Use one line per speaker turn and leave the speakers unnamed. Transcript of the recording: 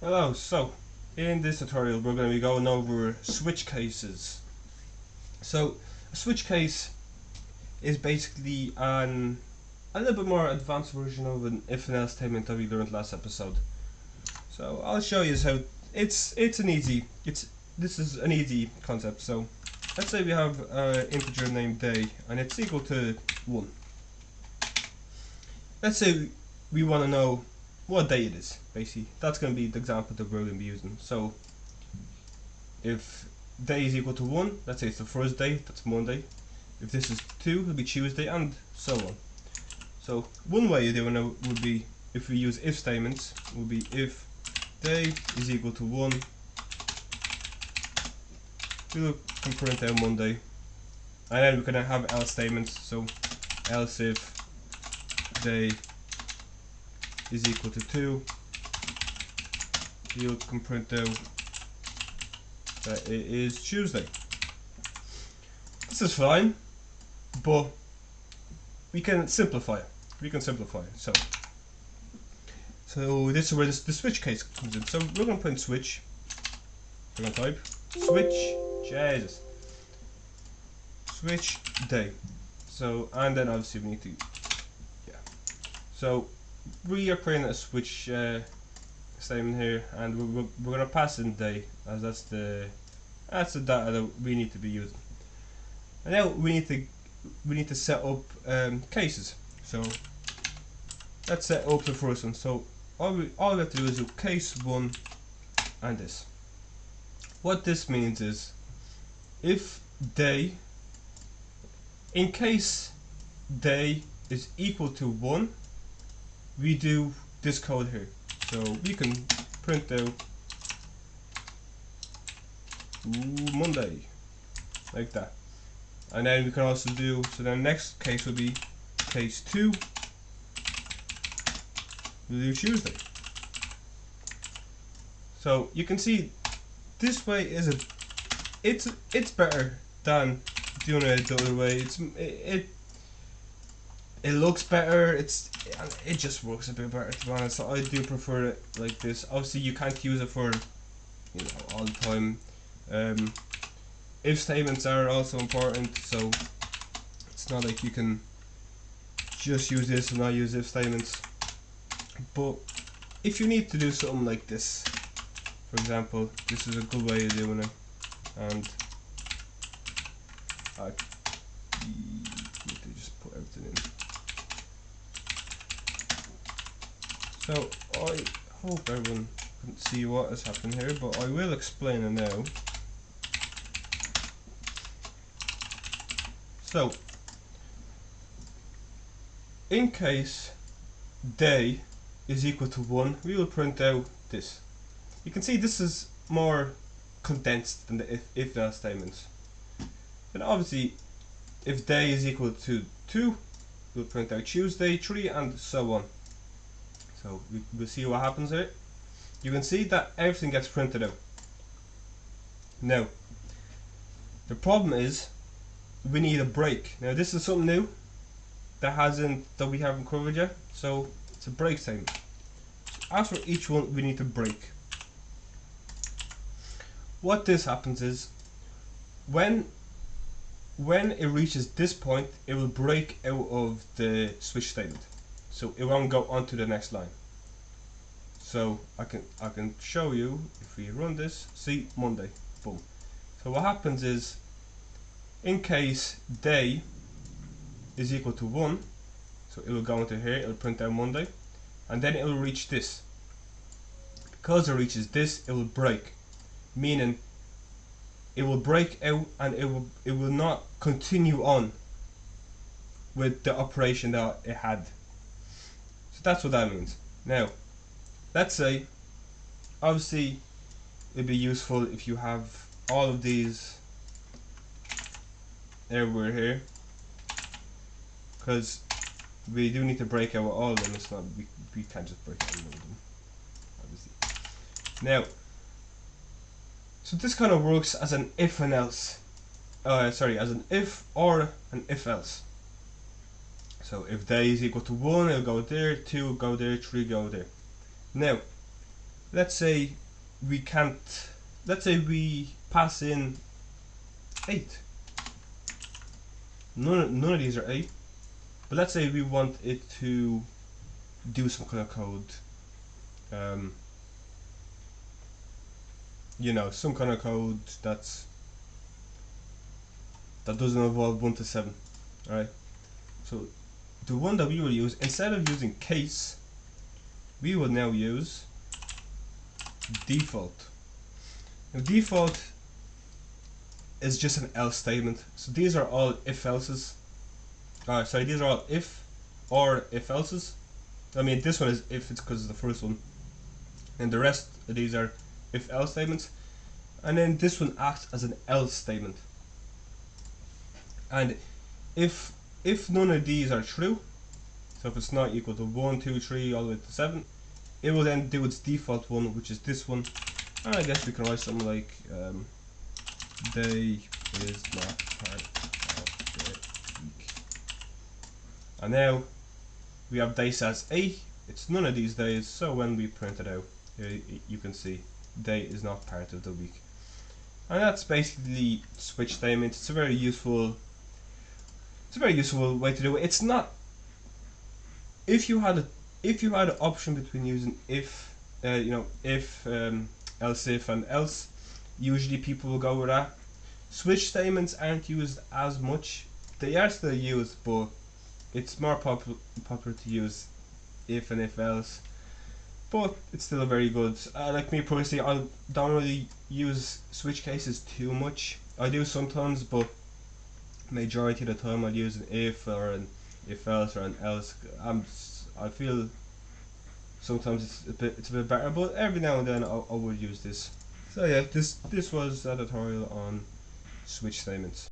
Hello, so in this tutorial we're going to be going over switch cases. So a switch case is basically a little bit more advanced version of an if and else statement that we learned last episode. So I'll show you how this is an easy concept. So let's say we have an integer named day and it's equal to 1. Let's say we want to know what day it is. Basically that's going to be the example that we're going to be using. So if day is equal to 1, let's say it's the first day, that's Monday. If this is 2, it'll be Tuesday, and so on. So one way of doing it would be, if we use if statements, would be if day is equal to 1, we can print out Monday, and then we can have else statements. So else if day is equal to 2, you can print out that it is Tuesday. This is fine, but we can simplify it. So this is where the switch case comes in. So we're going to put in switch. We're going to type SwitchCases, switch day. So, and then obviously we need to, So we are creating a switch statement here, and we're going to pass in day, as that's the data that we need to be using. And now we need to set up cases. So let's set up the first one. So all we have to do is do case 1 and this. What this means is, if day, in case day is equal to 1, we do this code here. So we can print out Monday, like that. And then we can also do, so then next case will be case 2, we'll do Tuesday. So you can see this way it's better than doing it the other way. It looks better, it just works a bit better, to be honest. So I do prefer it like this. Obviously you can't use it for all the time. If statements are also important, so it's not like you can just use this and not use if statements. But if you need to do something like this, for example, this is a good way of doing it, and I need to just put everything in. So I hope everyone can see what is happening here, but I will explain it now. So in case day is equal to 1, we will print out this. You can see this is more condensed than the if else statements. Then obviously if day is equal to 2, we'll print out Tuesday, 3, and so on. So we'll see what happens here. You can see that everything gets printed out. Now the problem is we need a break. Now this is something new that we haven't covered yet. So it's a break statement. So after each one we need to break. What this happens is, when it reaches this point, it will break out of the switch statement. So it won't go on to the next line. So I can show you if we run this. See, Monday, boom. So what happens is, in case day is equal to 1, so it will go into here, it will print out Monday, and then it will reach this. Because it reaches this, it will break, meaning it will break out and it will not continue on with the operation that it had. So that's what that means. Now let's say, obviously it'd be useful if you have all of these everywhere here, because we do need to break out all of them. It's not, we can't just break out all of them, obviously. Now, so this kind of works as an if and else, as an if or an if else. So if day is equal to 1, it'll go there, 2 will go there, 3 go there. Now let's say we can't, let's say we pass in 8. None of these are 8, but let's say we want it to do some kind of code, you know, some kind of code that doesn't involve 1 to 7. Alright, so the one that we will use, instead of using case, we will now use default. Now default is just an else statement. So these are all if else's. Sorry, these are all if or if else's. I mean, this one is if, it's because it's the first one, and the rest of these are if else statements. And then this one acts as an else statement. And if none of these are true, so if it's not equal to 1, 2, 3, all the way to 7, it will then do its default one, which is this one. And I guess we can write something like day is not part of the week. And now we have day says 8. It's none of these days, so when we print it out, you can see day is not part of the week. And that's basically switch statements. It's a very useful way to do it. It's not, if you had an option between using if, if, else if, and else, usually people will go with that. Switch statements aren't used as much. They are still used, but it's more popular to use if and if else. But it's still very good. Like me personally, I don't really use switch cases too much. I do sometimes, but majority of the time I'll use an if or an if else or an else. I feel sometimes it's a bit better, but every now and then I would use this. So yeah, this was a tutorial on switch statements.